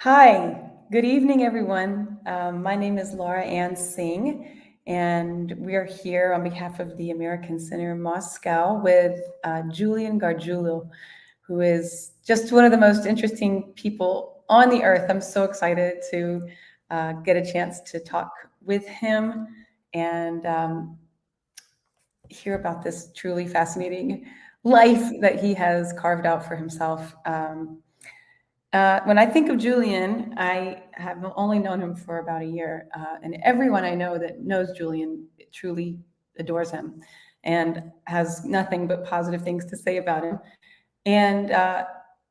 Hi, good evening, everyone. My name is Laura Ann Singh, and we are here on behalf of the American Center in Moscow with Julian Gargiulo, who is just one of the most interesting people on the earth. I'm so excited to get a chance to talk with him and hear about this truly fascinating life that he has carved out for himself. When I think of Julian, I have only known him for about a year, and everyone I know that knows Julian truly adores him and has nothing but positive things to say about him. And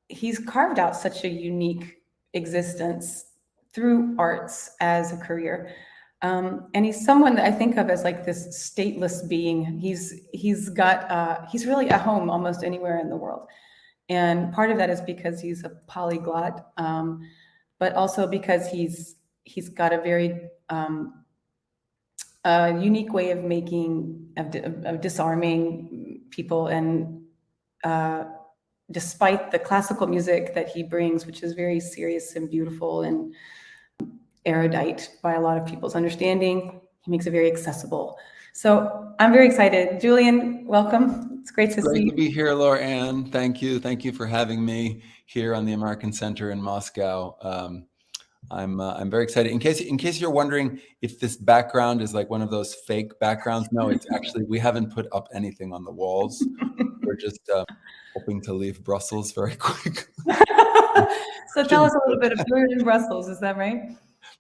he's carved out such a unique existence through arts as a career. And he's someone that I think of as like this stateless being. He's really at home almost anywhere in the world. And part of that is because he's a polyglot, but also because he's got a very unique way of of disarming people. And despite the classical music that he brings, which is very serious and beautiful and erudite by a lot of people's understanding, he makes it very accessible. So I'm very excited. Julian, welcome. It's great to see you. Great to be here, Laura Ann. Thank you. Thank you for having me here on the American Center in Moscow. I'm very excited. In case you're wondering if this background is like one of those fake backgrounds, no, it's actually, we haven't put up anything on the walls. We're just hoping to leave Brussels very quick. So tell us a little bit of you're in Brussels, is that right?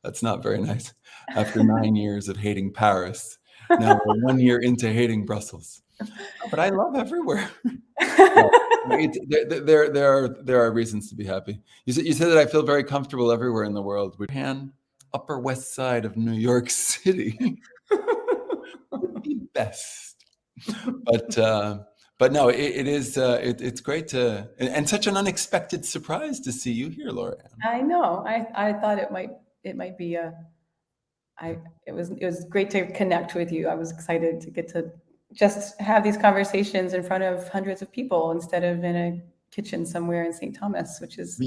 That's not very nice. After 9 years of hating Paris, now we're 1 year into hating Brussels. But I love everywhere. There are reasons to be happy. You said that I feel very comfortable everywhere in the world. Upper West Side of New York City would be best. But no, it's great to and such an unexpected surprise to see you here, Laura. I know. I thought it might be it was great to connect with you. I was excited to get to just have these conversations in front of hundreds of people instead of in a kitchen somewhere in St. Thomas, which is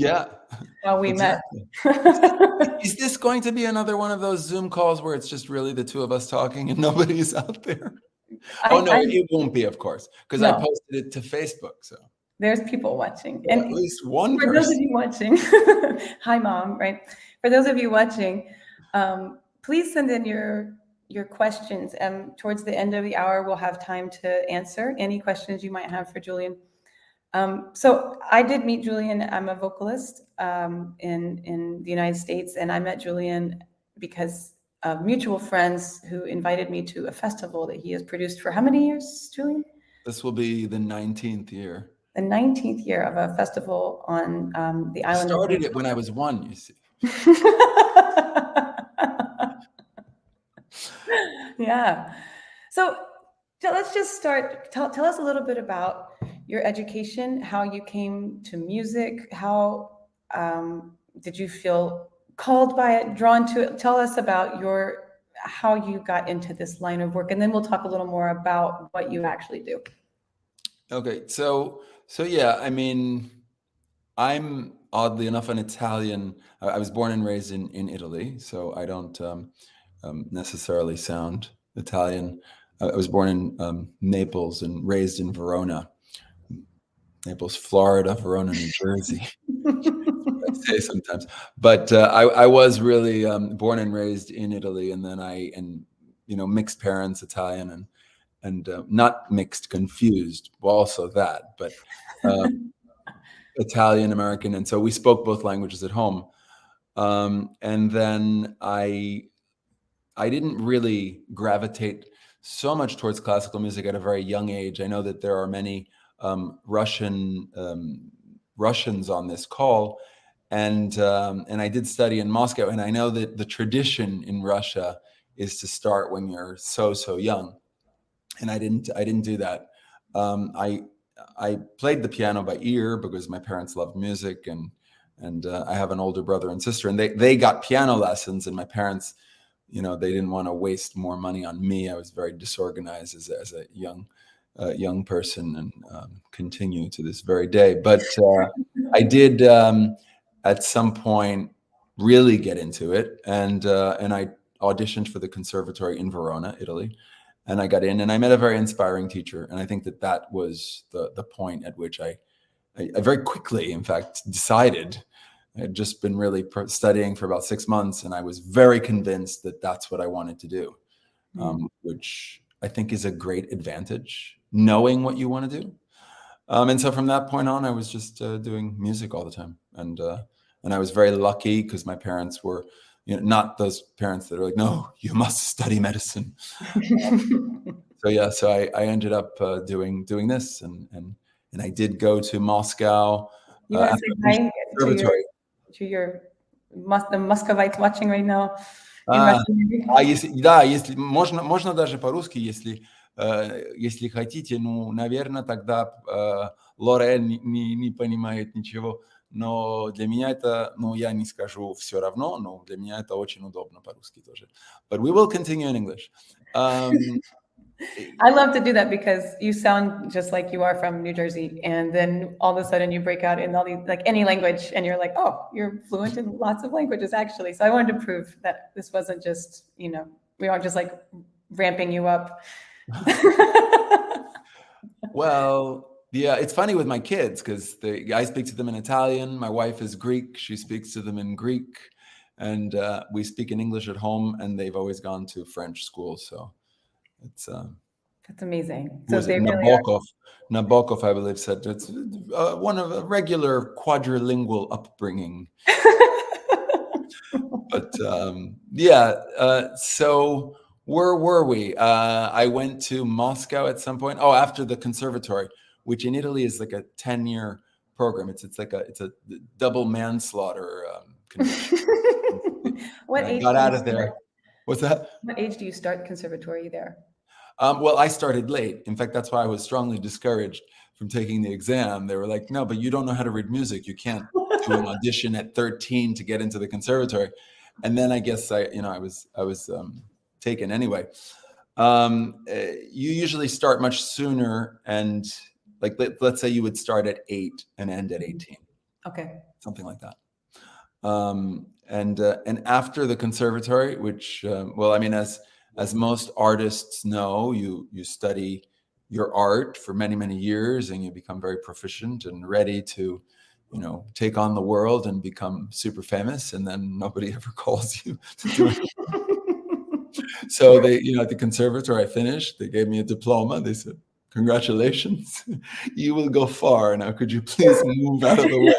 how we exactly. met. Is this going to be another one of those Zoom calls where it's just really the two of us talking and nobody's out there? It won't be, of course, because I posted it to Facebook. So there's people watching, and at least one for those of you watching, hi, Mom. Right? For those of you watching, please send in your questions. Towards the end of the hour, we'll have time to answer any questions you might have for Julian. So I did meet Julian. I'm a vocalist in the United States, and I met Julian because of mutual friends who invited me to a festival that he has produced for how many years, Julian? This will be the 19th year. The 19th year of a festival on the island. I started it when I was 1, you see. Yeah. So let's just start. Tell us a little bit about your education, how you came to music, how did you feel called by it, drawn to it? Tell us about how you got into this line of work, and then we'll talk a little more about what you actually do. Okay, so yeah, I mean, I'm oddly enough an Italian. I was born and raised in Italy, so I don't necessarily sound Italian. I was born in Naples and raised in Verona. Naples, Florida, Verona, New Jersey. I say sometimes, but I was really born and raised in Italy, and then mixed parents, Italian and not mixed, confused. Well, also that, but Italian American, and so we spoke both languages at home. And then I didn't really gravitate so much towards classical music at a very young age. I know that there are many Russians on this call, and I did study in Moscow, and I know that the tradition in Russia is to start when you're so young, and I didn't do that. I played the piano by ear because my parents loved music, and I have an older brother and sister, and they got piano lessons, and my parents, they didn't want to waste more money on me. I was very disorganized as a young person, and continue to this very day. But I did at some point really get into it. And I auditioned for the Conservatory in Verona, Italy, and I got in, and I met a very inspiring teacher. And I think that was the point at which I very quickly, in fact, decided. I had just been really studying for about 6 months, and I was very convinced that that's what I wanted to do, which I think is a great advantage, knowing what you want to do. And so from that point on, I was just doing music all the time. And I was very lucky because my parents were, not those parents that are like, no, you must study medicine. So I ended up doing this, and I did go to Moscow. You want to say hi Conservatory. the Muscovites watching right now? Если можно даже по-русски, если хотите, наверное, тогда Лорен не понимает ничего, но для меня это, я не скажу все равно, но для меня это очень удобно по-русски тоже. But we will continue in English. I love to do that because you sound just like you are from New Jersey, and then all of a sudden you break out in all these, like any language, and you're like, oh, you're fluent in lots of languages actually. So I wanted to prove that this wasn't just, we aren't just like ramping you up. Well, yeah, it's funny with my kids because I speak to them in Italian. My wife is Greek. She speaks to them in Greek, and we speak in English at home, and they've always gone to French school. So it's that's amazing. So they Nabokov, I believe, said it's one of a regular quadrilingual upbringing. But so where were we? I went to Moscow at some point. Oh, after the Conservatory, which in Italy is like a 10-year program. It's a double manslaughter condition. What age? Got out of there. What's that? What age do you start Conservatory there? Well, I started late. In fact, that's why I was strongly discouraged from taking the exam. They were like, no, but you don't know how to read music. You can't do an audition at 13 to get into the Conservatory. And then I guess I was taken anyway. You usually start much sooner, and like let's say you would start at 8 and end at 18. Okay. Something like that. And after the Conservatory, which as most artists know, you study your art for many, many years, and you become very proficient and ready to, take on the world and become super famous, and then nobody ever calls you to do it. So they, at the Conservatory, I finished. They gave me a diploma. They said, "Congratulations, you will go far. Now, could you please move out of the way?"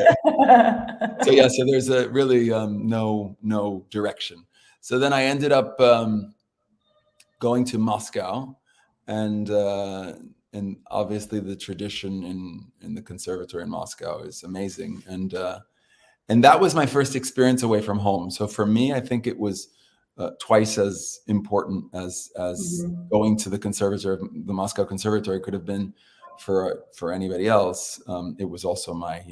So there's a really no direction. So then I ended up going to Moscow, and obviously the tradition in the Conservatory in Moscow is amazing, and that was my first experience away from home. So for me, I think it was twice as important as going to the Conservatory. The Moscow Conservatory could have been for anybody else. It was also my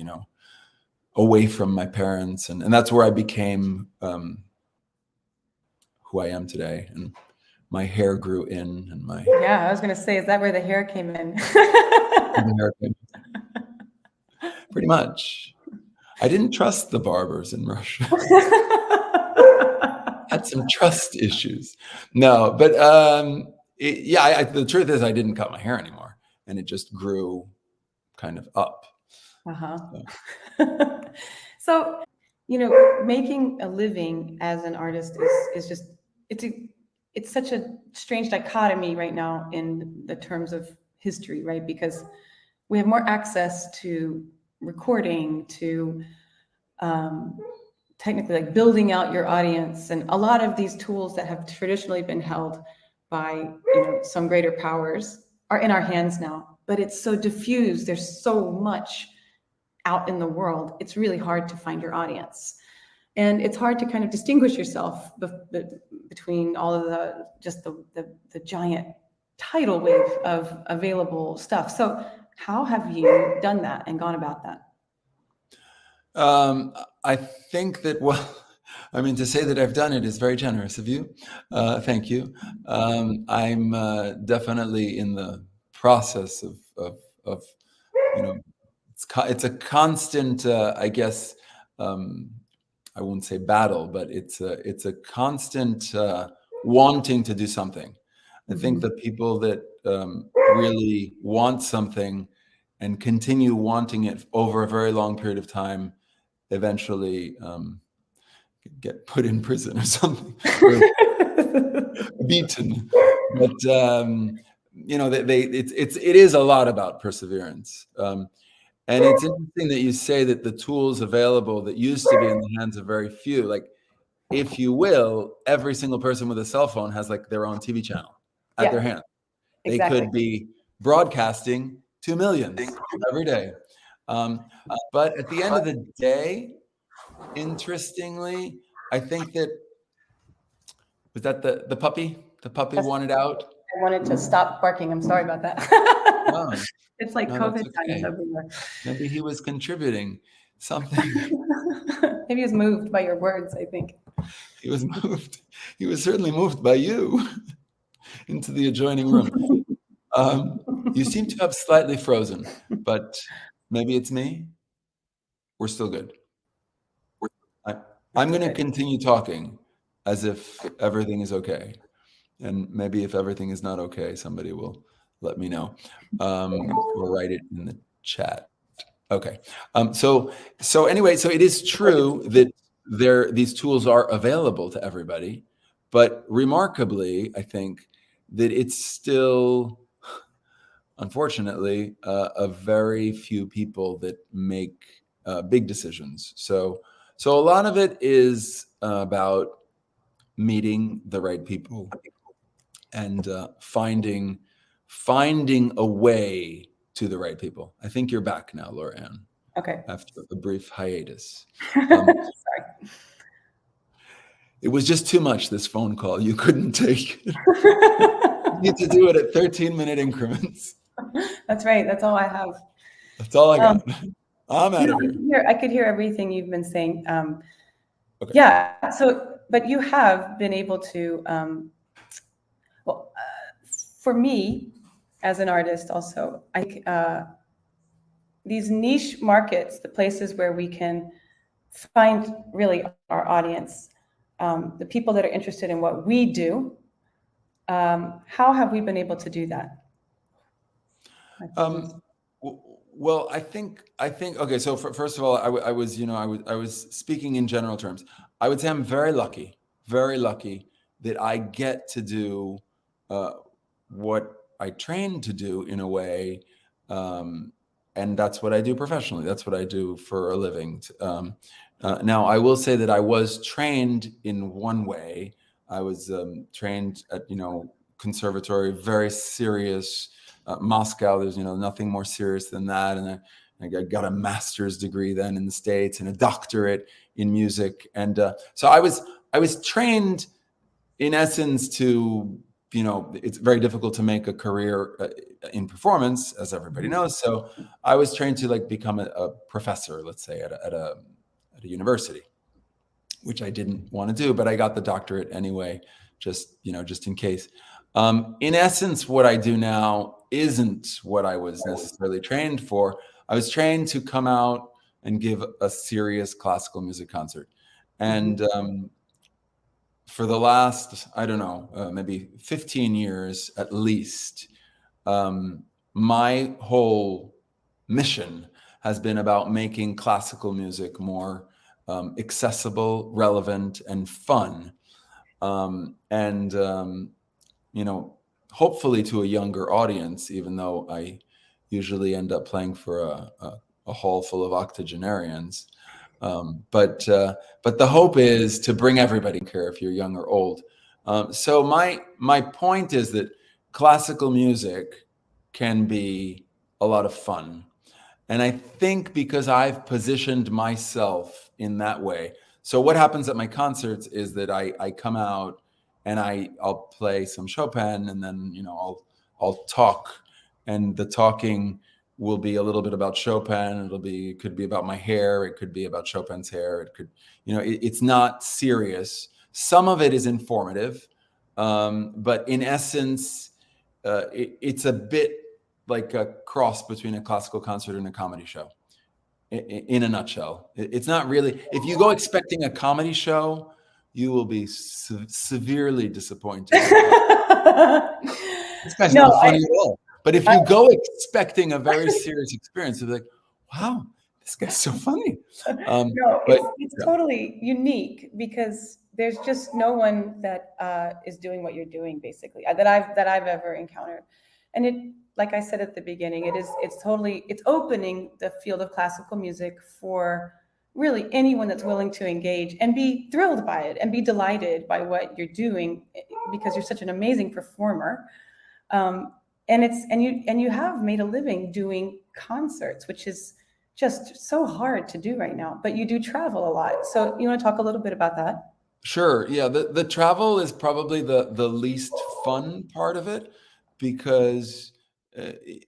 away from my parents, and that's where I became who I am today. And my hair grew in, and I was going to say, is that where the hair came in? Pretty much. I didn't trust the barbers in Russia. Had some trust issues. No, but the truth is I didn't cut my hair anymore, and it just grew kind of up. So, making a living as an artist is just, it's such a strange dichotomy right now in the terms of history, right? Because we have more access to recording, to technically like building out your audience, and a lot of these tools that have traditionally been held by some greater powers are in our hands now. But it's so diffused. There's so much out in the world. It's really hard to find your audience. And it's hard to kind of distinguish yourself between all of the giant tidal wave of available stuff. So how have you done that and gone about that? I think that, to say that I've done it is very generous of you. Thank you. I'm definitely in the process of it's a constant, I won't say battle, but it's a constant wanting to do something. I think the people that really want something and continue wanting it over a very long period of time eventually get put in prison or something, or beaten. But it is a lot about perseverance. And it's interesting that you say that the tools available that used to be in the hands of very few, like, if you will, every single person with a cell phone has like their own TV channel at their hand. They could be broadcasting to millions every day. But at the end of the day, interestingly, I think that was that the puppy? The puppy wanted out. I wanted to stop barking. I'm sorry about that. Oh, it's like no, COVID that's okay. times everywhere. Maybe he was contributing something. Maybe he was moved by your words, I think. He was moved. He was certainly moved by you into the adjoining room. You seem to have slightly frozen, but maybe it's me. We're still good. I'm going to continue talking as if everything is okay. And maybe if everything is not okay, somebody will let me know or write it in the chat. Okay. So anyway, so it is true that these tools are available to everybody, but remarkably, I think that it's still, unfortunately, a very few people that make big decisions. So a lot of it is about meeting the right people and finding a way to the right people. I think you're back now, Laura Ann. Okay. After a brief hiatus. Sorry. It was just too much, this phone call. You couldn't take it. You need to do it at 13-minute increments. That's right. That's all I have. That's all I got. I'm out of here. I could hear everything you've been saying. Okay. Yeah. So, but you have been able to, for me, as an artist also, I think these niche markets, the places where we can find really our audience, the people that are interested in what we do, how have we been able to do that? Well, I think okay. So first of all, I was speaking in general terms. I would say I'm very lucky that I get to do what I trained to do in a way, and that's what I do professionally. That's what I do for a living. Now, I will say that I was trained in one way. I was trained at conservatory, very serious. Moscow, there's nothing more serious than that, and I got a master's degree then in the States and a doctorate in music, and so I was trained in essence to it's very difficult to make a career in performance, as everybody knows. So I was trained to become a professor, let's say at a university, which I didn't want to do, but I got the doctorate anyway, just in case. In essence, what I do now isn't what I was necessarily trained for. I was trained to come out and give a serious classical music concert. And for the last, I don't know, maybe 15 years at least, my whole mission has been about making classical music more accessible, relevant, and fun. Hopefully to a younger audience, even though I usually end up playing for a hall full of octogenarians. But the hope is to bring everybody, care if you're young or old. So my point is that classical music can be a lot of fun. And I think because I've positioned myself in that way. So what happens at my concerts is that I come out and I'll play some Chopin, and then I'll talk, and the talking will be a little bit about Chopin. It could be about my hair. It could be about Chopin's hair. It could, it's not serious. Some of it is informative, but in essence, it's a bit like a cross between a classical concert and a comedy show. in a nutshell. It's not really, if you go expecting a comedy show, you will be severely disappointed. This guy's No, not funny at all. But if you go expecting a very serious experience, you'll be like, wow, this guy's so funny. no, But it's yeah. totally unique because there's just no one that is doing what you're doing, basically, that I've ever encountered. And it, like I said at the beginning, it's opening the field of classical music for really anyone that's willing to engage and be thrilled by it and be delighted by what you're doing because you're such an amazing performer. And you have made a living doing concerts, which is just so hard to do right now, but you do travel a lot. So you want to talk a little bit about that? Sure. Yeah. The travel is probably the least fun part of it because,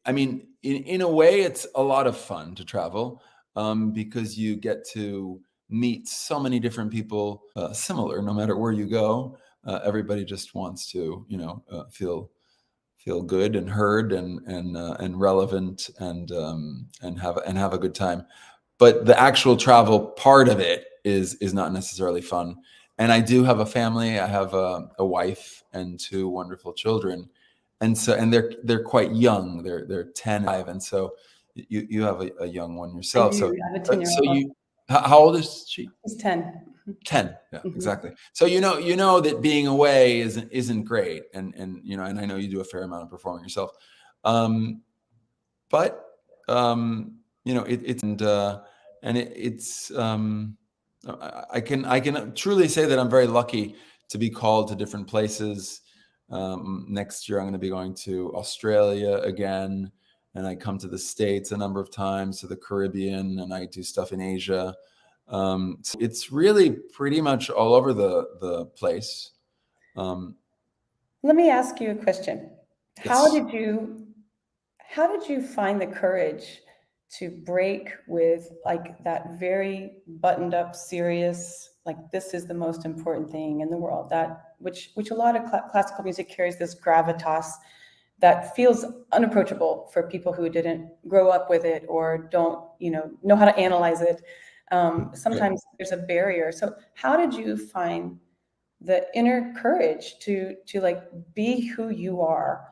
I mean, in a way, it's a lot of fun to travel because you get to meet so many different people, similar, no matter where you go. Everybody just wants to, feel good and heard and relevant and have a good time. But the actual travel part of it is not necessarily fun. And I do have a family. I have a wife and two wonderful children, and they're quite young. They're 10 and 5, and so you have a young one I yourself. do. So I have a 10-year-old. how old is she? He's 10. 10. Yeah, Mhm. exactly. So you know that being away isn't great, and and I know you do a fair amount of performing yourself, but it's I can truly say that I'm very lucky to be called to different places. Next year I'm going to be going to Australia again, and I come to the States a number of times, to the Caribbean, and I do stuff in Asia. So it's really pretty much all over the place. Let me ask you a question. How Yes. did you find the courage to break with like that very buttoned up, serious, like this is the most important thing in the world, that which a lot of classical music carries this gravitas that feels unapproachable for people who didn't grow up with it or don't, know how to analyze it. Sometimes there's a barrier. So how did you find the inner courage to like be who you are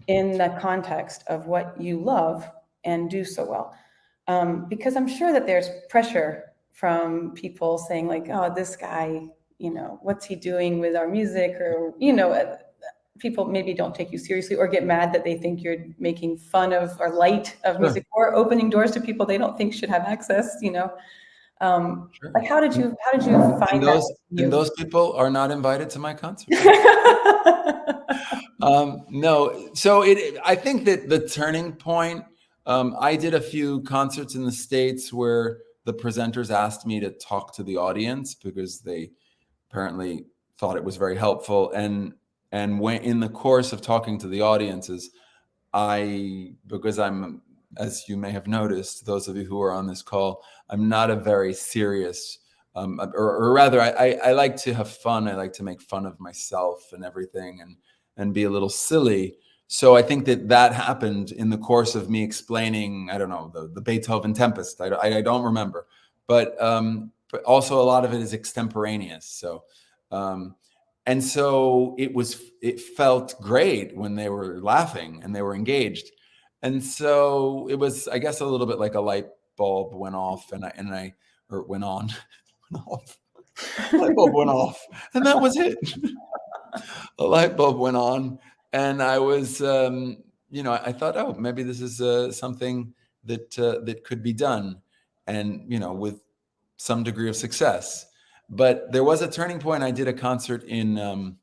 in the context of what you love and do so well? Because I'm sure that there's pressure from people saying like, oh, this guy, what's he doing with our music? Or, people maybe don't take you seriously or get mad that they think you're making fun of or light of Sure. music or opening doors to people they don't think should have access, Sure. Like how did you find And that and you? those people are not invited to my concert. No, so I think that the turning point. I did a few concerts in the States where the presenters asked me to talk to the audience because they apparently thought it was very helpful. And when in the course of talking to the audiences, because I'm, as you may have noticed, those of you who are on this call, I'm not a very serious, or rather, I like to have fun. I like to make fun of myself and everything, and be a little silly. So I think that happened in the course of me explaining, I don't know, the Beethoven Tempest. I don't remember, but also a lot of it is extemporaneous. So. And so it felt great when they were laughing and they were engaged. And so it was, I guess, a little bit like a light bulb went off or went on, went off. Light bulb went off, and that was it. A light bulb went on, and I was, I thought, oh, maybe this is something that could be done, and with some degree of success. But there was a turning point. I did a concert in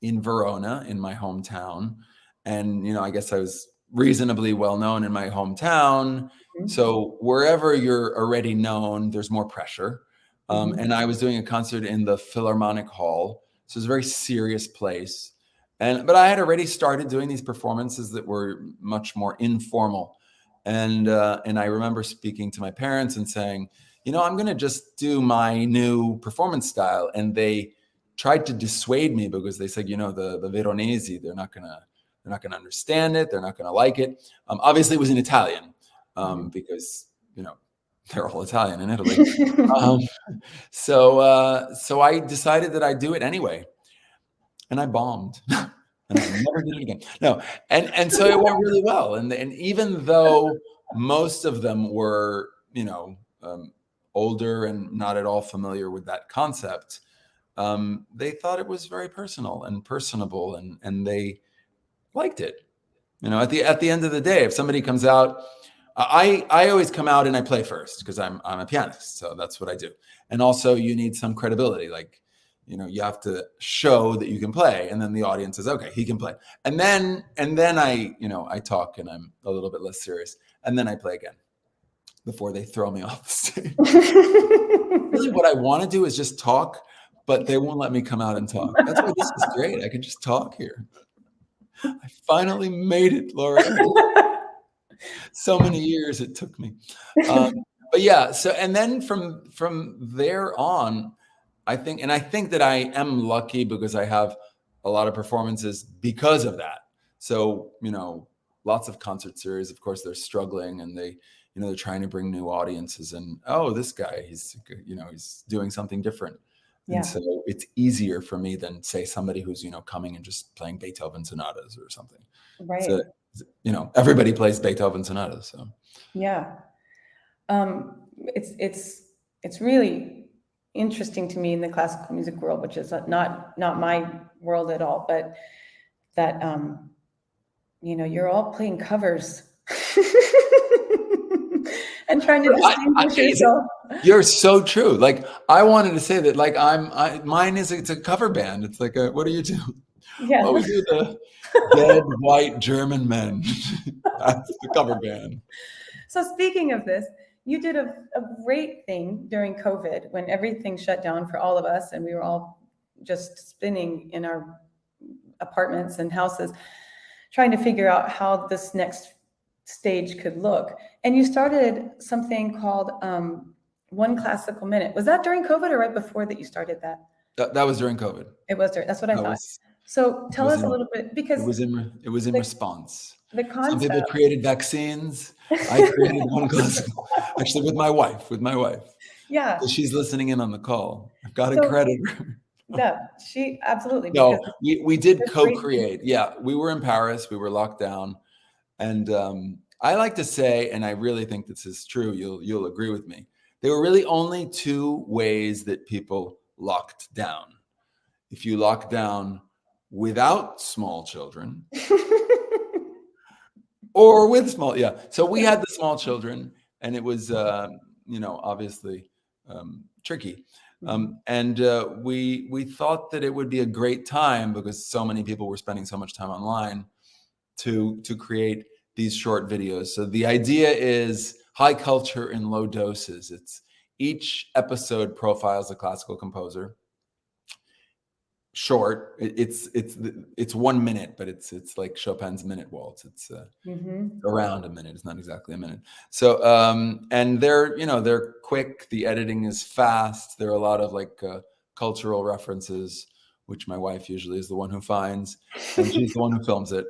Verona, in my hometown, and I guess I was reasonably well known in my hometown. So wherever you're already known, there's more pressure. And I was doing a concert in the Philharmonic Hall, so it's a very serious place. But I had already started doing these performances that were much more informal, and I remember speaking to my parents and saying, I'm going to just do my new performance style. And they tried to dissuade me because they said, the Veronese, they're not going to understand it. They're not going to like it. Obviously it was in Italian, because, They're all Italian in Italy. Um, so I decided that I'd do it anyway, and I bombed, and I never did it again. No, and so it went really well, and even though most of them were, older and not at all familiar with that concept, they thought it was very personal and personable, and they liked it. At the end of the day, if somebody comes out, I always come out and I play first because I'm a pianist, so that's what I do. And also, you need some credibility, like you have to show that you can play, and then the audience says, okay, he can play, and then I talk and I'm a little bit less serious, and then I play again before they throw me off the stage. Really, what I want to do is just talk, but they won't let me come out and talk. That's why this is great. I can just talk here. I finally made it, Laura. So many years it took me. But yeah, so, and then from there on, I think that I am lucky because I have a lot of performances because of that. So, lots of concert series, of course, they're struggling, and they're trying to bring new audiences, and this guy, he's doing something different. Yeah. And so it's easier for me than, say, somebody who's, coming and just playing Beethoven sonatas or something. Right. So, everybody plays Beethoven sonatas. So yeah, it's really interesting to me in the classical music world, which is not my world at all, but that you're all playing covers and trying to distinguish yourself. You're so true. Like, I wanted to say that, like, mine is, it's a cover band. It's like, what do you do? Yeah. Well, we do the Dead White German Men. That's the cover band. So speaking of this, you did a great thing during COVID when everything shut down for all of us, and we were all just spinning in our apartments and houses, trying to figure out how this next stage could look. And you started something called One Classical Minute. Was that during COVID or right before that you started that? That was during COVID. It was during. That's what I thought. So tell us a little bit, because it was in response. The concept. Some people created vaccines. I created One Classical, actually with my wife. Yeah. So she's listening in on the call. I've got to credit her. Yeah, she absolutely. No, we did co-create. Yeah, we were in Paris. We were locked down, and I like to say, and I really think this is true. You'll agree with me. There were really only two ways that people locked down. If you lock down without small children, or with small, yeah. So we had the small children, and it was, obviously tricky. And we thought that it would be a great time, because so many people were spending so much time online, to create these short videos. So the idea is high culture in low doses. It's each episode profiles a classical composer. Short. It's 1 minute, but it's like Chopin's minute waltz. It's around a minute. It's not exactly a minute. So and they're quick. The editing is fast. There are a lot of cultural references, which my wife usually is the one who finds, and she's the one who films it,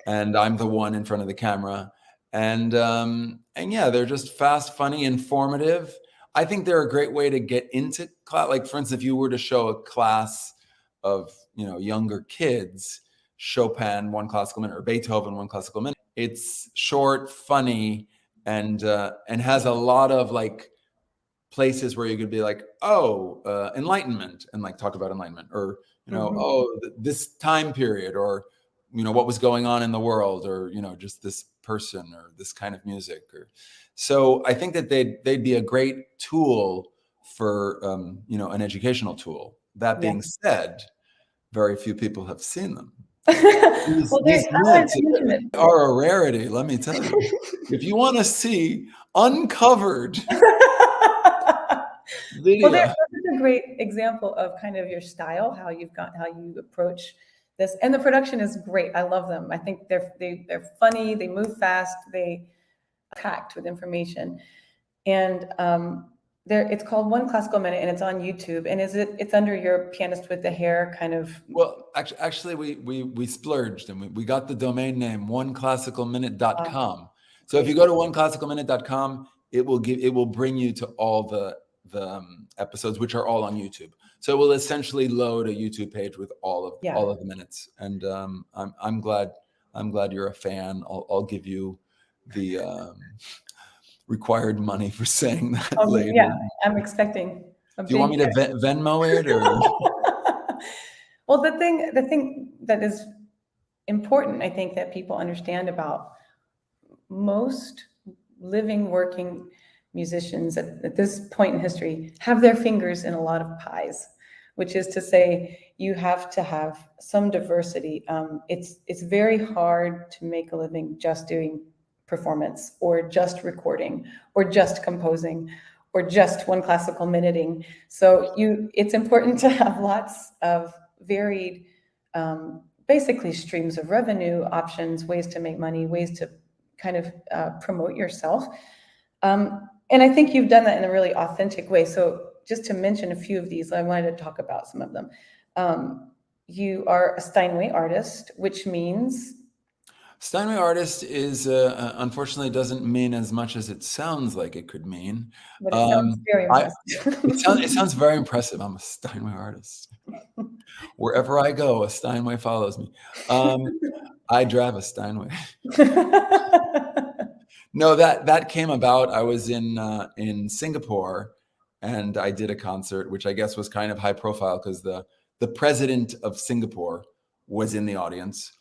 and I'm the one in front of the camera. And yeah, they're just fast, funny, informative. I think they're a great way to get into class. Like, for instance, if you were to show a class of younger kids Chopin One Classical Minute or Beethoven One Classical Minute, it's short, funny, and has a lot of places where you could be like, enlightenment, and talk about enlightenment, or this time period, or what was going on in the world, or just this person, or this kind of music. Or so I think that they'd be a great tool for an educational tool. That being said, very few people have seen them. These minutes are a rarity, let me tell you. If you want to see uncovered video. Well, that's a great example of kind of your style, how you approach this, and the production is great. I love them. I think they're funny. They move fast. They packed with information, and it's called One Classical Minute, and it's on YouTube. And it's under your Pianist with the Hair kind of. Well, actually, we splurged, and we got the domain name oneclassicalminute.com. So if you go to oneclassicalminute.com, it will bring you to all the episodes, which are all on YouTube. So it will essentially load a YouTube page with all of the minutes. And I'm glad you're a fan. I'll give you the required money for saying that later. Yeah, I'm expecting. Do you want me to Venmo it, or? Well, the thing that is important, I think, that people understand about most living, working musicians at this point in history have their fingers in a lot of pies, which is to say you have to have some diversity. It's very hard to make a living just doing performance or just recording or just composing or just one classical minuting. So it's important to have lots of varied, basically streams of revenue, options, ways to make money, ways to kind of promote yourself. And I think you've done that in a really authentic way. So just to mention a few of these, I wanted to talk about some of them. You are a Steinway artist, which means? Steinway Artist is, unfortunately, doesn't mean as much as it sounds like it could mean. But it sounds very impressive. It sounds very impressive. I'm a Steinway artist. Wherever I go, a Steinway follows me. I drive a Steinway. No, that came about. I was in Singapore, and I did a concert, which I guess was kind of high profile because the president of Singapore was in the audience.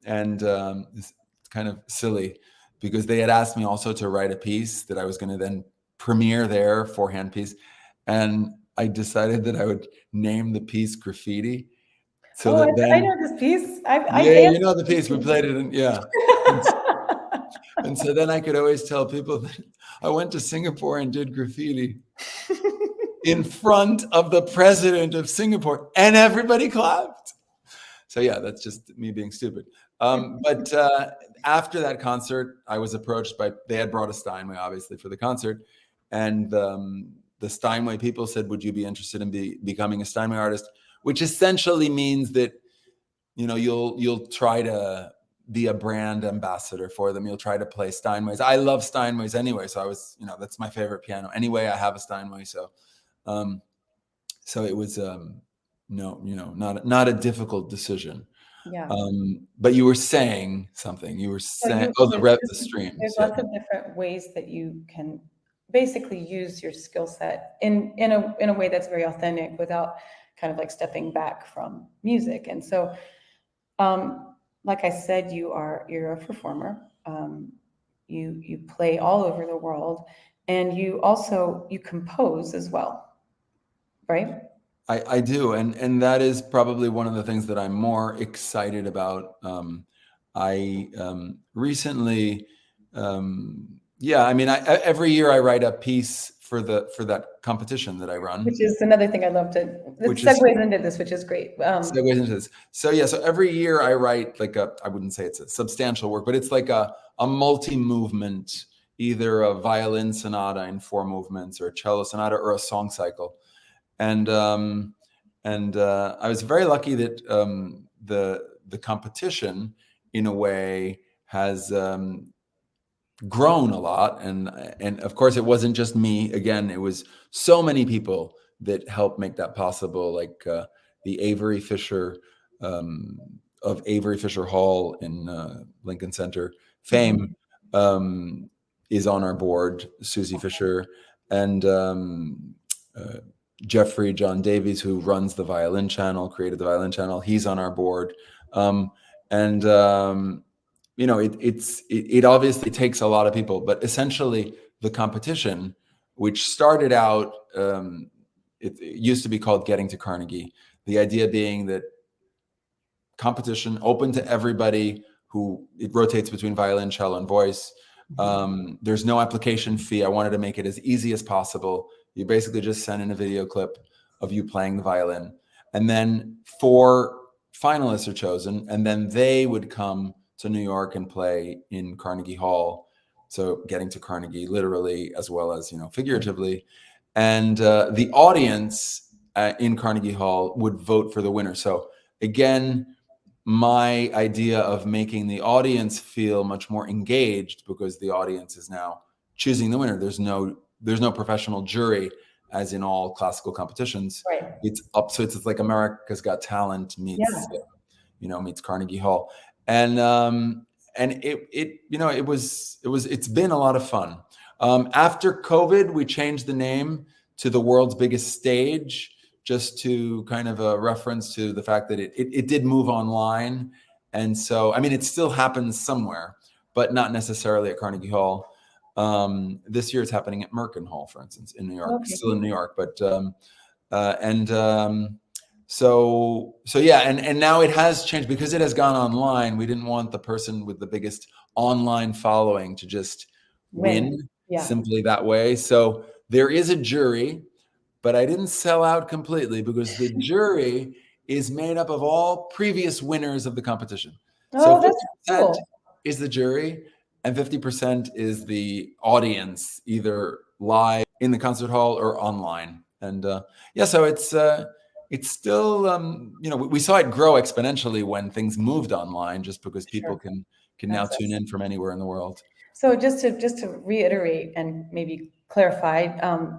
It's kind of silly because they had asked me also to write a piece that I was going to then premiere there, forehand piece. And I decided that I would name the piece Graffiti. So I know this piece. You know the piece. We played it and so then I could always tell people that I went to Singapore and did graffiti in front of the president of Singapore, and everybody clapped. So yeah, that's just me being stupid. But after that concert, I was approached they had brought a Steinway, obviously, for the concert. And the Steinway people said, would you be interested in becoming a Steinway artist? Which essentially means that, you'll try to be a brand ambassador for them. You'll try to play Steinways. I love Steinways anyway. So I was, that's my favorite piano. Anyway, I have a Steinway. So it was, not a difficult decision. Yeah. But you were saying something. You were saying, the streams. There's lots of different ways that you can basically use your skill set in a way that's very authentic without kind of like stepping back from music. And so, like I said, you're a performer. You play all over the world, and you compose as well, right? I do, and that is probably one of the things that I'm more excited about. I recently, every year I write a piece for that competition that I run, which is another thing I love to. This segues into this, which is great. Segues into this. So every year I write I wouldn't say it's a substantial work, but it's like a multi-movement, either a violin sonata in 4 movements, or a cello sonata, or a song cycle. And I was very lucky that the competition, in a way, has grown a lot. And of course, it wasn't just me. Again, it was so many people that helped make that possible. Like the Avery Fisher of Avery Fisher Hall in Lincoln Center fame is on our board. Susie Fisher and Jeffrey John Davies, who runs the violin channel, created the violin channel. He's on our board. It obviously takes a lot of people, but essentially the competition, which started out, it used to be called Getting to Carnegie. The idea being that competition open to everybody it rotates between violin, cello, and voice. There's no application fee. I wanted to make it as easy as possible. You basically just send in a video clip of you playing the violin, and then 4 finalists are chosen, and then they would come to New York and play in Carnegie Hall. So Getting to Carnegie, literally as well as figuratively, and the audience in Carnegie Hall would vote for the winner. So again, my idea of making the audience feel much more engaged, because the audience is now choosing the winner. There's no professional jury, as in all classical competitions. Right. So it's like America's Got Talent meets Yeah. meets Carnegie Hall, and it's been a lot of fun. After COVID, we changed the name to the World's Biggest Stage, just to kind of a reference to the fact that it did move online. And so, I mean, it still happens somewhere, but not necessarily at Carnegie Hall. This year it's happening at Merkin Hall, for instance, in New York. Okay. Still in New York, but so yeah, and now it has changed because it has gone online. We didn't want the person with the biggest online following to just win simply that way. So there is a jury, but I didn't sell out completely because the jury is made up of all previous winners of the competition. So 50% is the jury and 50% is the audience, either live in the concert hall or online. And so it's still, we saw it grow exponentially when things moved online, just because people can now tune in from anywhere in the world. So just to reiterate and maybe clarify,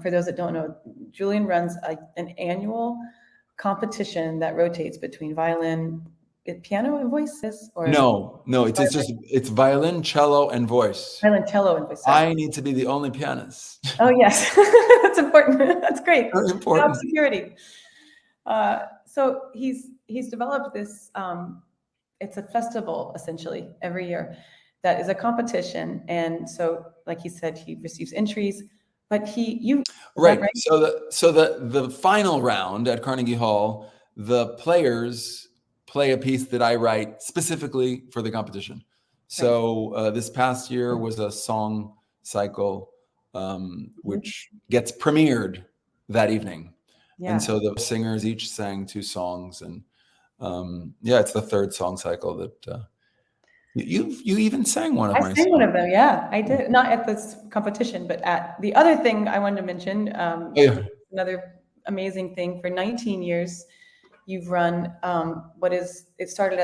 for those that don't know, Julian runs an annual competition that rotates between violin, piano, and voices. Or no, it's violin, cello, and voice. Violin, cello, and voice. I need to be the only pianist. Oh yes, that's important. That's great. Very important. Job security. So he's developed this. It's a festival essentially every year. That is a competition, and so, like he said, he receives entries, but right. So the final round at Carnegie Hall, the players play a piece that I write specifically for the competition. So this past year was a song cycle, which gets premiered that evening, and so the singers each sang 2 songs, and it's the 3rd song cycle that. You even sang one of my songs. I sang one of them, yeah, I did. Not at this competition, but at the other thing I wanted to mention, another amazing thing, for 19 years, you've run it started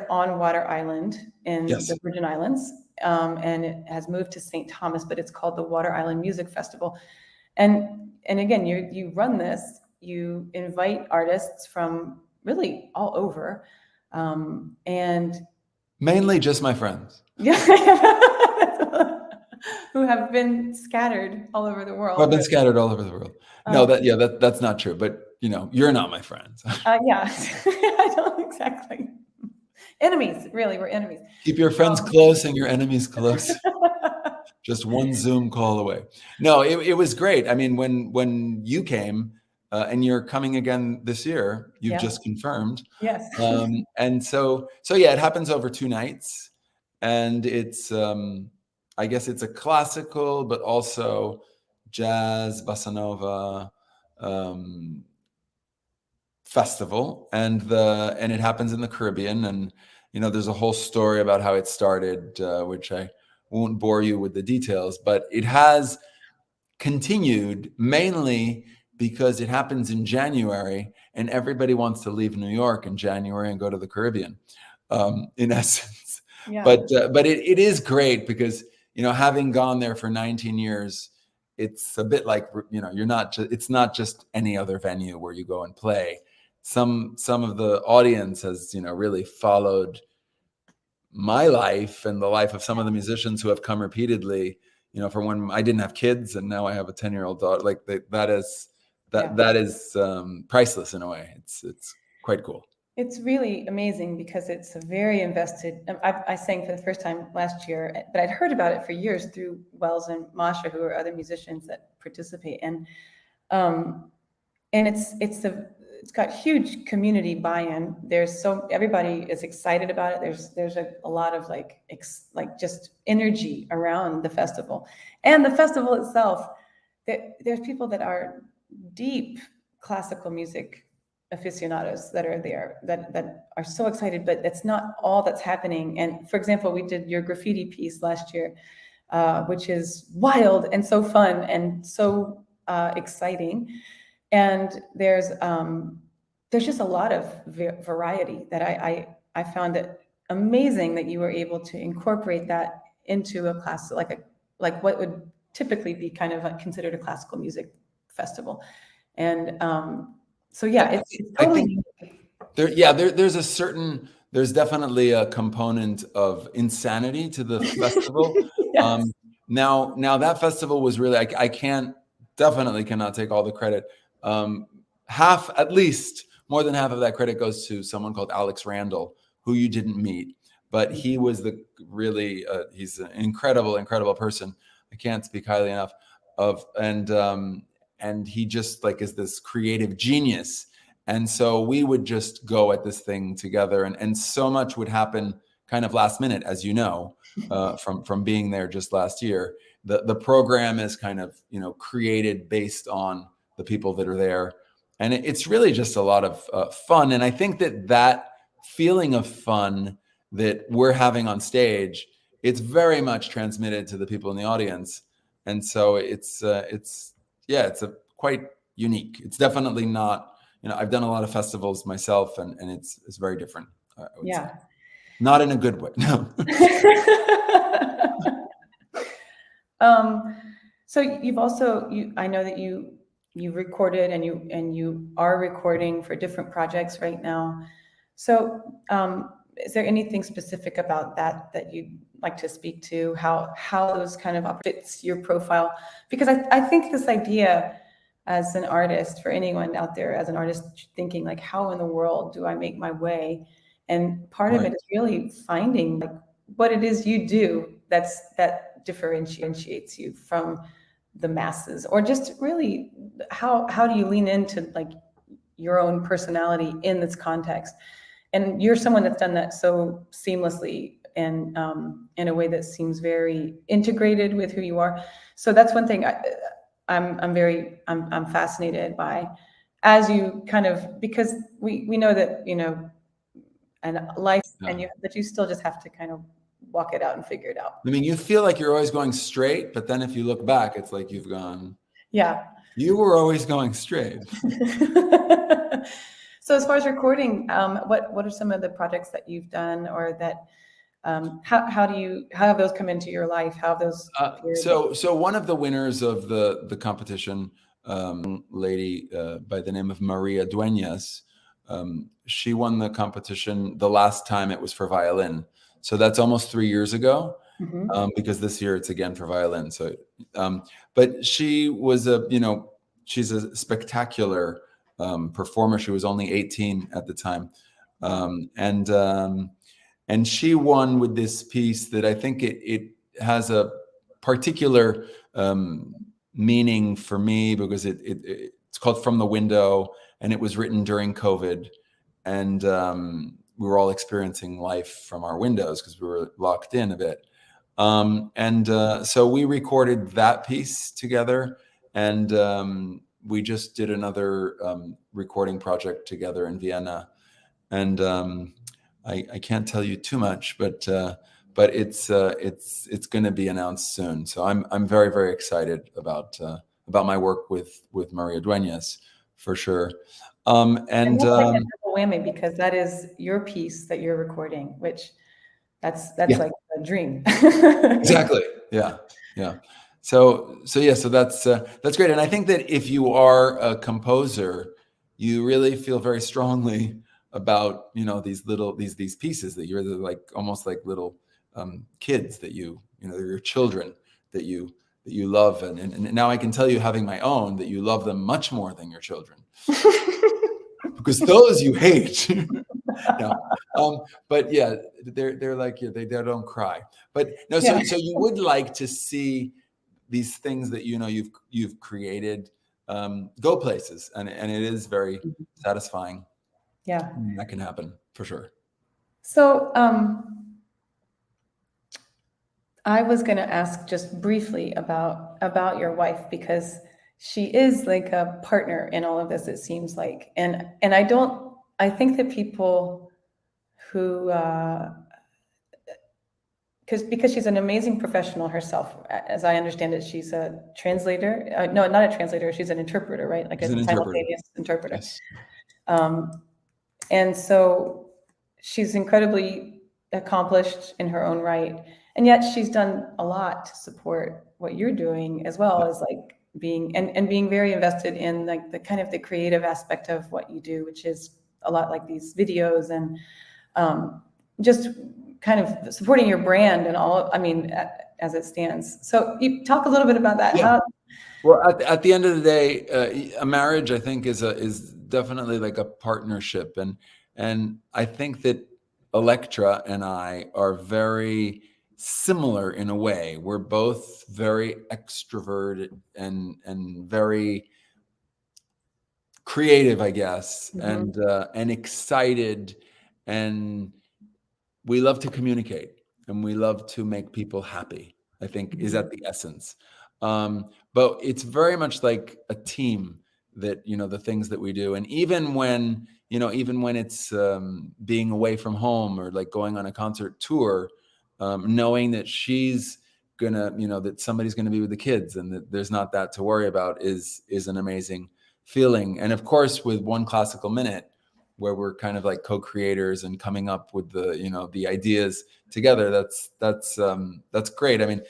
on Water Island in the Virgin Islands, and it has moved to St. Thomas, but it's called the Water Island Music Festival. And again, you run this, you invite artists from really all over, and mainly just my friends. Who have been scattered all over the world. I've been scattered all over the world. No, that's not true. But you're not my friends. I don't exactly. Enemies, really, we're enemies. Keep your friends close and your enemies close. Just one Zoom call away. No, it was great. I mean, when you came. And you're coming again this year. You've just confirmed. Yes. And so it happens over 2 nights, and it's I guess it's a classical, but also jazz, bossa nova festival, and it happens in the Caribbean. And there's a whole story about how it started, which I won't bore you with the details, but it has continued mainly because it happens in January, and everybody wants to leave New York in January and go to the Caribbean, in essence. But it is great because having gone there for 19 years, it's a bit like it's not just any other venue where you go and play. Some of the audience has really followed my life and the life of some of the musicians who have come repeatedly. From when I didn't have kids, and now I have a 10-year-old daughter. Like that is priceless in a way. It's quite cool. It's really amazing because it's a very invested. I sang for the first time last year, but I'd heard about it for years through Wells and Masha, who are other musicians that participate, and it's got huge community buy-in. Everybody is excited about it. There's a lot of just energy around the festival, and the festival itself. There's people that are deep classical music aficionados that are there that are so excited, but it's not all that's happening. And for example, we did your graffiti piece last year, which is wild and so fun and so exciting. And there's just a lot of variety that I found it amazing that you were able to incorporate that into a class, like like what would typically be kind of considered a classical music festival. And so yeah, it's I totally. There's definitely a component of insanity to the festival. Yes. Now that festival was really, I definitely cannot take all the credit. At least more than half of that credit goes to someone called Alex Randall, who you didn't meet, but he was he's an incredible person. I can't speak highly enough of, and he just like is this creative genius. And so we would just go at this thing together, and so much would happen kind of last minute, as you know, from being there just last year. The program is kind of, created based on the people that are there, and it's really just a lot of fun. And I think that feeling of fun that we're having on stage, it's very much transmitted to the people in the audience, and so it's quite unique. It's definitely not. I've done a lot of festivals myself, and it's very different. I would say. Not in a good way. No. So you've also, I know that you recorded and you are recording for different projects right now. So is there anything specific about that you'd like to speak to? How those kind of fits your profile? Because I think this idea, as an artist, for anyone out there as an artist thinking like, how in the world do I make my way? And part of it is really finding like what it is you do that differentiates you from the masses, or just really how do you lean into like your own personality in this context? And you're someone that's done that so seamlessly and in a way that seems very integrated with who you are. So that's one thing I'm fascinated by, as you kind of, because we know that, and life, and that you still just have to kind of walk it out and figure it out. I mean, you feel like you're always going straight, but then if you look back, it's like you've gone. Yeah. You were always going straight. So as far as recording, what are some of the projects that you've done, or that how have those come into your life? How have those? So one of the winners of the competition, lady by the name of Maria Dueñas, she won the competition the last time it was for violin. So that's almost 3 years ago, because this year it's again for violin. So, but she was she's a spectacular performer. She was only 18 at the time, and she won with this piece that I think it has a particular meaning for me, because it's called From the Window, and it was written during COVID, and we were all experiencing life from our windows because we were locked in a bit. So we recorded that piece together, and we just did another recording project together in Vienna. And I can't tell you too much, but it's going to be announced soon. So I'm very, very excited about my work with Maria Dueñas, for sure. And that's like a double whammy, because that is your piece that you're recording, which that's like a dream. Exactly. Yeah. So that's great. And I think that if you are a composer, you really feel very strongly about these pieces that you're like almost like little kids that they're your children that you love, and now I can tell you, having my own, that you love them much more than your children. Because those you hate. No. But yeah, they're like you. They don't cry. But no, so you would like to see these things that you've created go places, and it is very satisfying. Yeah, that can happen for sure. So I was going to ask just briefly about your wife, because she is like a partner in all of this, it seems like. And I think that people who, because she's an amazing professional herself, as I understand it, she's a translator. No, not a translator. She's an interpreter, right? Like a simultaneous interpreter. Yes. And so she's incredibly accomplished in her own right. And yet she's done a lot to support what you're doing, as well as like being and being very invested in like the kind of the creative aspect of what you do, which is a lot like these videos and just kind of supporting your brand and all, I mean, as it stands. So you talk a little bit about that. Yeah. Well, at the end of the day, a marriage, I think, is definitely like a partnership, and I think that Electra and I are very similar in a way. We're both very extroverted and very creative, I guess, and excited, and we love to communicate and we love to make people happy, I think is at the essence. But it's very much like a team that, the things that we do. And even when it's being away from home or like going on a concert tour, knowing that she's gonna, that somebody's gonna be with the kids and that there's not that to worry about is an amazing feeling. And of course, with One Classical Minute, where we're kind of like co-creators and coming up with the, the ideas together, that's great. I mean,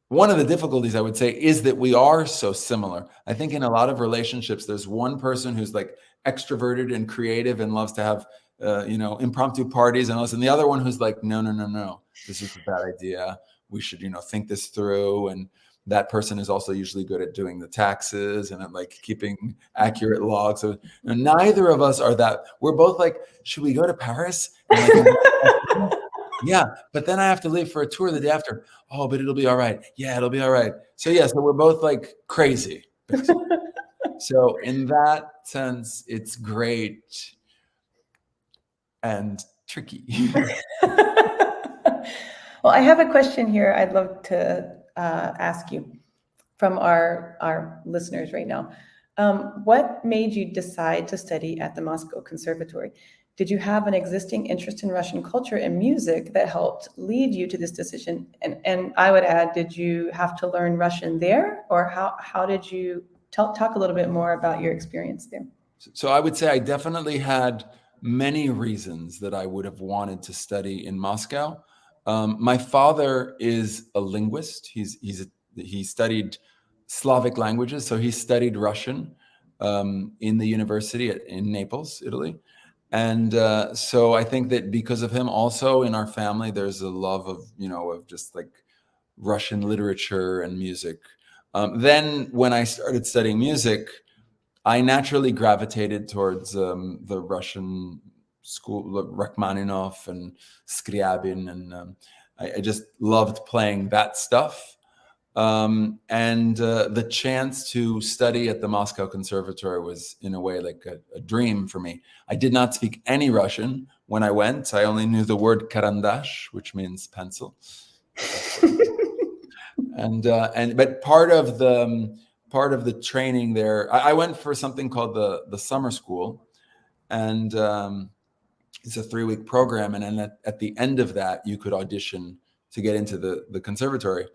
one of the difficulties I would say is that we are so similar. I think in a lot of relationships, there's one person who's like extroverted and creative and loves to have, impromptu parties and all this, and the other one who's like, no, this is a bad idea. We should, think this through. And that person is also usually good at doing the taxes and at like keeping accurate logs. So neither of us are that. We're both like, should we go to Paris? And like, yeah, but then I have to leave for a tour the day after. Oh, but it'll be all right. Yeah, it'll be all right. So yeah, so we're both like crazy. So in that sense, it's great and tricky. Well, I have a question here I'd love to ask you from our listeners right now. What made you decide to study at the Moscow Conservatory? Did you have an existing interest in Russian culture and music that helped lead you to this decision? And I would add, did you have to learn Russian there, or how did you talk a little bit more about your experience there? So I would say I definitely had many reasons that I would have wanted to study in Moscow. My father is a linguist. He studied Slavic languages, so he studied Russian in the university in Naples, Italy. And so I think that because of him, also in our family, there's a love of of just like Russian literature and music. Then when I started studying music, I naturally gravitated towards the Russian school, like Rachmaninoff and Scriabin, and I just loved playing that stuff. And the chance to study at the Moscow Conservatory was, in a way, like a dream for me. I did not speak any Russian when I went. I only knew the word karandash, which means pencil. But part of the training there, I went for something called the summer school, and it's a 3-week program. And then at the end of that, you could audition to get into the conservatory,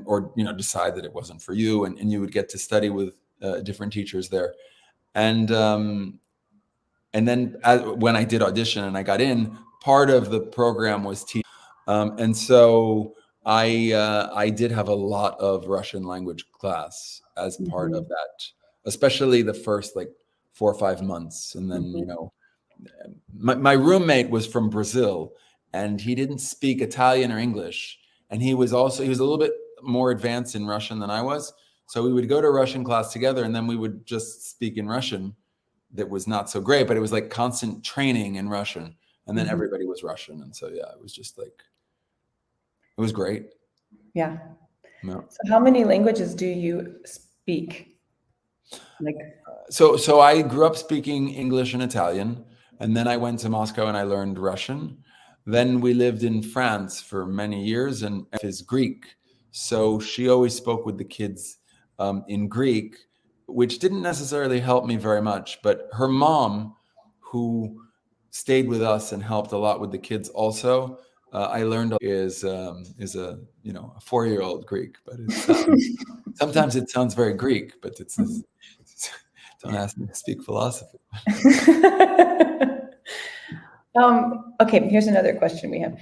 or decide that it wasn't for you, and you would get to study with different teachers there. And then when I did audition and I got in, part of the program was teaching, and so I did have a lot of Russian language class as part of that, especially the first like 4 or 5 months. And then my roommate was from Brazil, and he didn't speak Italian or English, and he was a little bit more advanced in Russian than I was. So we would go to Russian class together, and then we would just speak in Russian. That was not so great, but it was like constant training in Russian. And then everybody was Russian. And so, yeah, it was just like, it was great. Yeah. No. So how many languages do you speak? So I grew up speaking English and Italian, and then I went to Moscow and I learned Russian. Then we lived in France for many years, and is Greek. So she always spoke with the kids in Greek, which didn't necessarily help me very much. But her mom, who stayed with us and helped a lot with the kids also, I learned is a 4-year-old Greek. But sometimes it sounds very Greek, but it's don't ask me to speak philosophy. Okay, here's another question we have.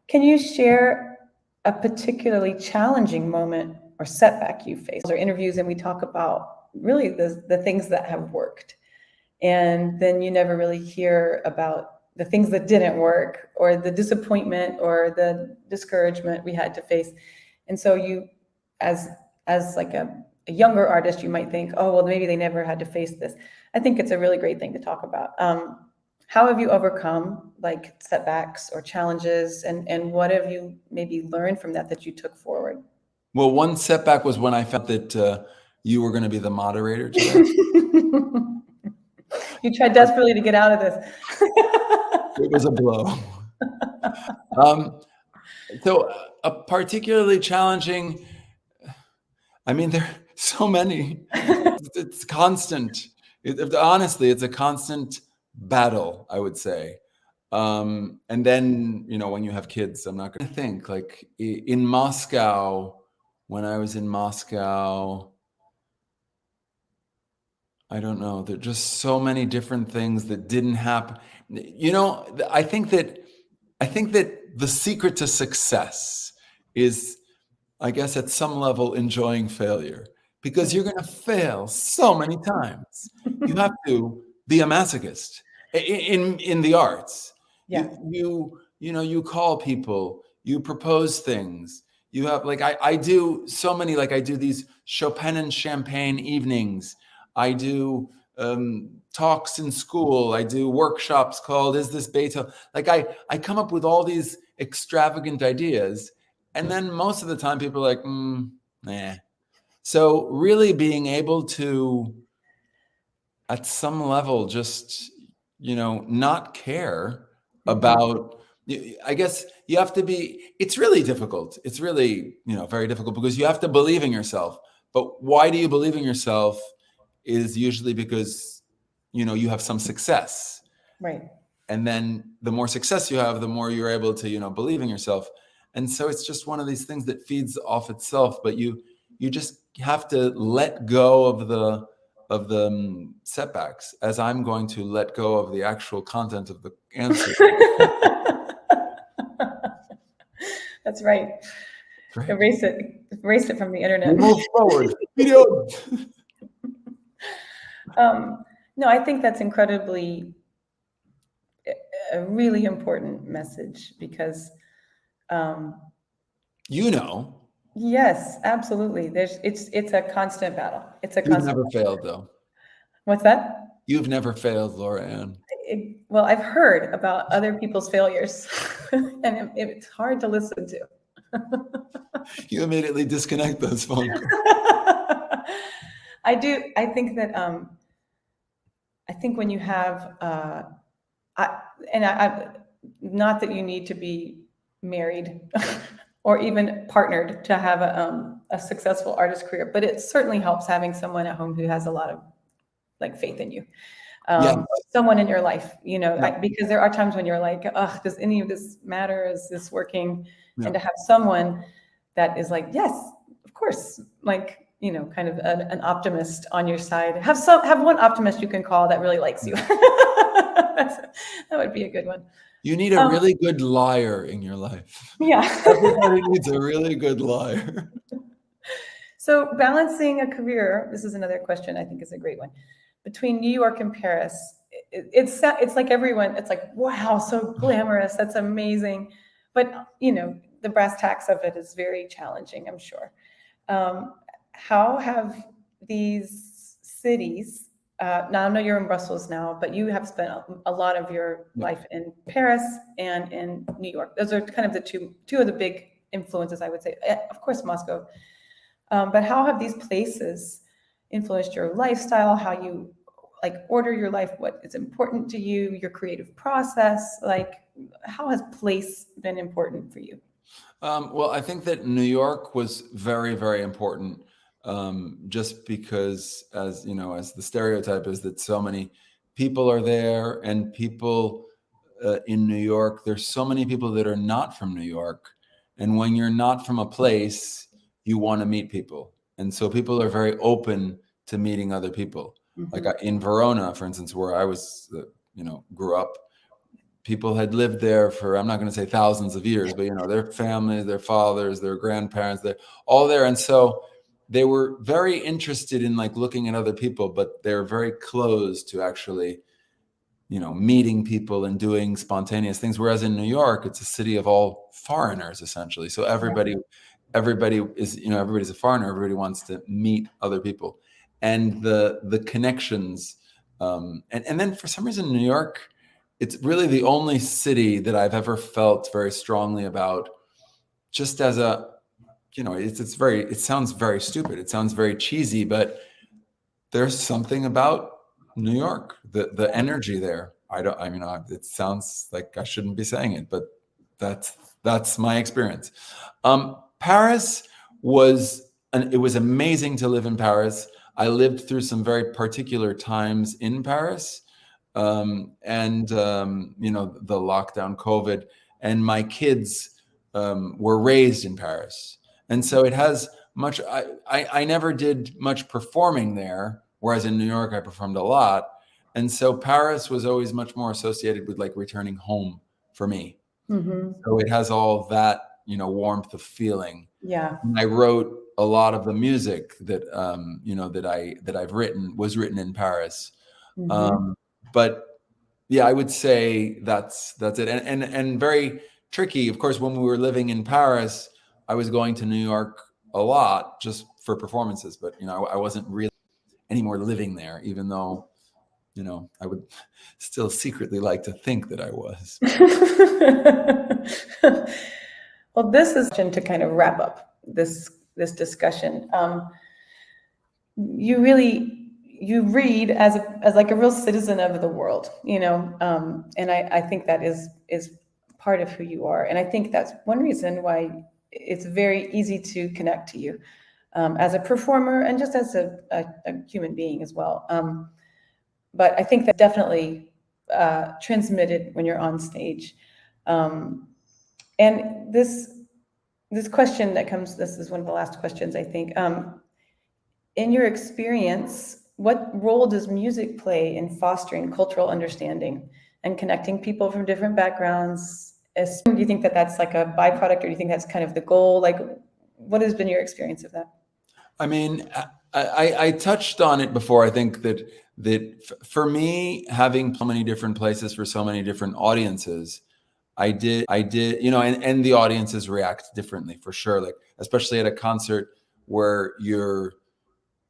Can you share a particularly challenging moment or setback you faced? Or interviews, and we talk about really the things that have worked. And then you never really hear about the things that didn't work, or the disappointment or the discouragement we had to face. And so you, as like a younger artist, you might think, oh, well, maybe they never had to face this. I think it's a really great thing to talk about. How have you overcome like setbacks or challenges, and what have you maybe learned from that you took forward? Well, one setback was when I found that you were going to be the moderator today. You tried desperately to get out of this. It was a blow. So a particularly challenging, I mean, there are so many. It's constant. Honestly, it's a constant battle, I would say. And then, when you have kids, I'm not going to think, like in Moscow, when I was in Moscow, I don't know, there are just so many different things that didn't happen. I think that the secret to success is, I guess, at some level, enjoying failure, because you're going to fail so many times. You have to be a masochist in the arts. Yeah. You call people, you propose things. You have, like, I do so many, like I do these Chopin and Champagne evenings. I do talks in school. I do workshops called "Is This Beethoven?" Like I come up with all these extravagant ideas, and then most of the time people are like, nah. So really being able to, at some level, just not care about. I guess you have to be. It's really difficult. It's really very difficult, because you have to believe in yourself. But why do you believe in yourself? Is usually because you have some success, right? And then the more success you have, the more you're able to believe in yourself. And so it's just one of these things that feeds off itself. But you just have to let go of the setbacks, as I'm going to let go of the actual content of the answer. That's right. Great. Erase it from the internet. We move forward. No, I think that's incredibly a really important message, because yes, absolutely. It's a constant battle. It's a You've constant never battle. failed, though. What's that? You've never failed, Laura Ann. Well, I've heard about other people's failures, and it's hard to listen to. You immediately disconnect those phone calls. I do. I think that I think when you have not that you need to be married or even partnered to have a successful artist career, but it certainly helps having someone at home who has a lot of faith in you. Yes. Someone in your life, because there are times when you're like, oh, does any of this matter? Is this working? Yeah. And to have someone that is like, yes, of course, kind of an optimist on your side. Have one optimist you can call that really likes you. That would be a good one. You need a really good liar in your life. Yeah. Everybody needs a really good liar. So balancing a career, this is another question I think is a great one, between New York and Paris. It's like everyone, it's like, wow, so glamorous. That's amazing. But, the brass tacks of it is very challenging, I'm sure. How have these cities, now I know you're in Brussels now, but you have spent a lot of your life in Paris and in New York. Those are kind of the two of the big influences, I would say. Of course, Moscow. But how have these places influenced your lifestyle, how you order your life, what is important to you, your creative process? How has place been important for you? Well, I think that New York was very, very important, just because, as the stereotype is that so many people are there, and people in New York, there's so many people that are not from New York. And when you're not from a place, you want to meet people. And so people are very open to meeting other people. Mm-hmm. Like in Verona, for instance, where I was, grew up, people had lived there for, I'm not going to say thousands of years, but, their families, their fathers, their grandparents, they're all there. And so they were very interested in like looking at other people, but they're very closed to actually, meeting people and doing spontaneous things. Whereas in New York, it's a city of all foreigners, essentially. So everybody is, everybody's a foreigner. Everybody wants to meet other people, and the connections. And then for some reason, New York, it's really the only city that I've ever felt very strongly about, just as a, it sounds very stupid. It sounds very cheesy, but there's something about New York, the energy there. It sounds like I shouldn't be saying it, but that's my experience. Paris it was amazing to live in Paris. I lived through some very particular times in Paris, and the lockdown, COVID, and my kids were raised in Paris, and so it has much. I never did much performing there. Whereas in New York, I performed a lot. And so Paris was always much more associated with like returning home for me. Mm-hmm. So it has all that, warmth of feeling. Yeah. And I wrote a lot of the music that, that I've written was written in Paris. Mm-hmm. But yeah, I would say that's it. And very tricky. Of course, when we were living in Paris, I was going to New York a lot just for performances, but, I wasn't really anymore living there, even though, I would still secretly like to think that I was. Well, this is to kind of wrap up this discussion. You read as like a real citizen of the world, and I think that is part of who you are. And I think that's one reason why it's very easy to connect to you. As a performer and just as a human being as well. But I think that definitely transmitted when you're on stage. And this question that comes, this is one of the last questions, I think. In your experience, what role does music play in fostering cultural understanding and connecting people from different backgrounds? Do you think that that's like a byproduct, or do you think that's kind of the goal? Like, what has been your experience of that? I mean, I touched on it before. I think that for me, having so many different places for so many different audiences, I did, and the audiences react differently for sure. Like, especially at a concert where you're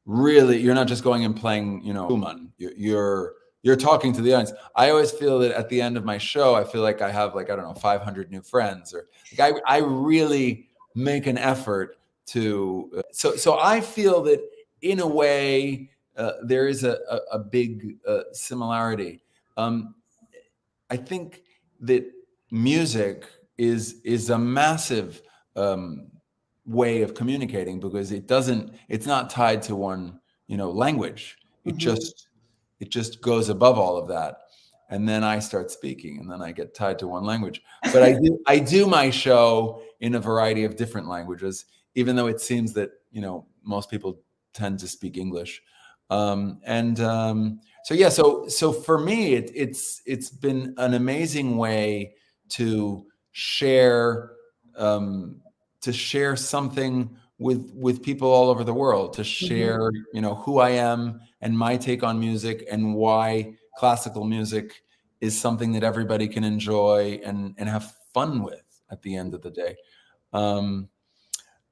not just going and playing, Schumann, you're talking to the audience. I always feel that at the end of my show, I feel like I have 500 new friends, or like I really make an effort to, so I feel that in a way there is a big similarity. I think that music is a massive way of communicating, because it's not tied to one language. Mm-hmm. It just goes above all of that. And then I start speaking, and then I get tied to one language. But I do my show in a variety of different languages, even though it seems that, most people tend to speak English. So for me, it's been an amazing way to share something with people all over the world, to share, who I am and my take on music, and why classical music is something that everybody can enjoy and have fun with at the end of the day.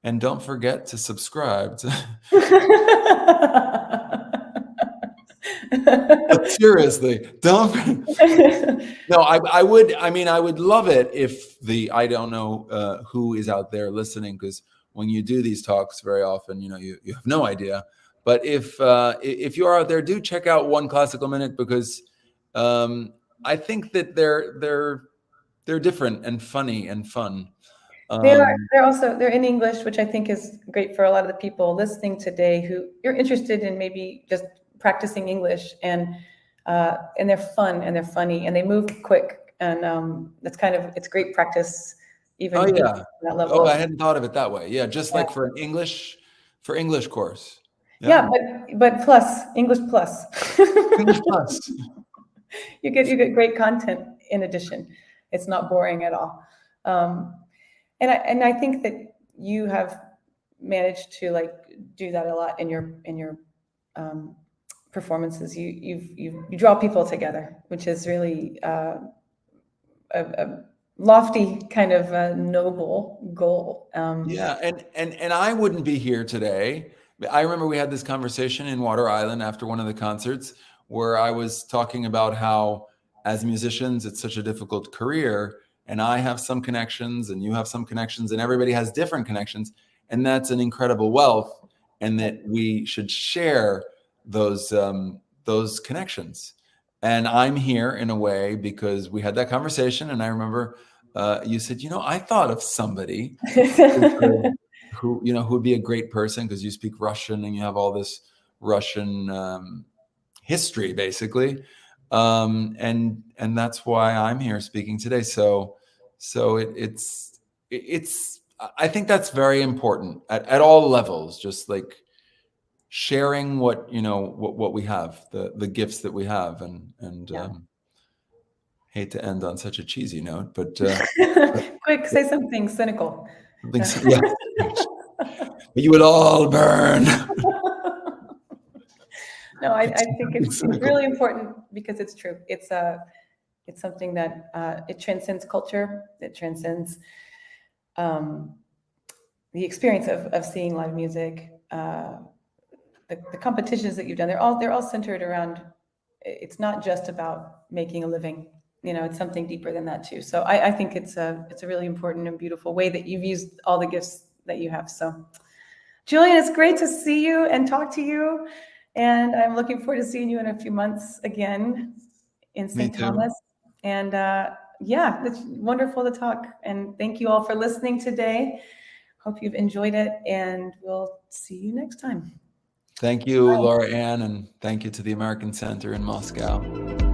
And don't forget to subscribe to seriously, don't. No, I would love it if I don't know who is out there listening, because when you do these talks, very often, you have no idea. But if you are out there, do check out One Classical Minute, because I think that they're different and funny and fun. They're in English, which I think is great for a lot of the people listening today who you're interested in maybe just practicing English, and they're fun and they're funny and they move quick, and it's great practice even at that level. Oh, I hadn't thought of it that way. Yeah, just like for English course. Yeah, but plus English plus. English plus. You get great content in addition. It's not boring at all. And I think that you have managed to like do that a lot in your performances. You draw people together, which is really a lofty kind of noble goal. Yeah, and I wouldn't be here today. I remember we had this conversation in Water Island after one of the concerts where I was talking about how as musicians it's such a difficult career, and I have some connections and you have some connections and everybody has different connections, and that's an incredible wealth, and that we should share those connections. And I'm here in a way because we had that conversation, and I remember you said, I thought of somebody who would be a great person because you speak Russian and you have all this Russian history, basically, and that's why I'm here speaking today. So it's I think that's very important at all levels, just like sharing what we have, the gifts that we have, and Yeah. hate to end on such a cheesy note, but quick, say something cynical. Yeah. You would all burn. No, I think it's really important because it's true. It's something that it transcends culture. It transcends the experience of seeing live music. The competitions that you've done, they're all centered around. It's not just about making a living. It's something deeper than that too. So I think it's a really important and beautiful way that you've used all the gifts that you have. So, Julian, it's great to see you and talk to you. And I'm looking forward to seeing you in a few months again in St. Thomas. And it's wonderful to talk. And thank you all for listening today. Hope you've enjoyed it, and we'll see you next time. Thank you, Laura Ann, and thank you to the American Center in Moscow.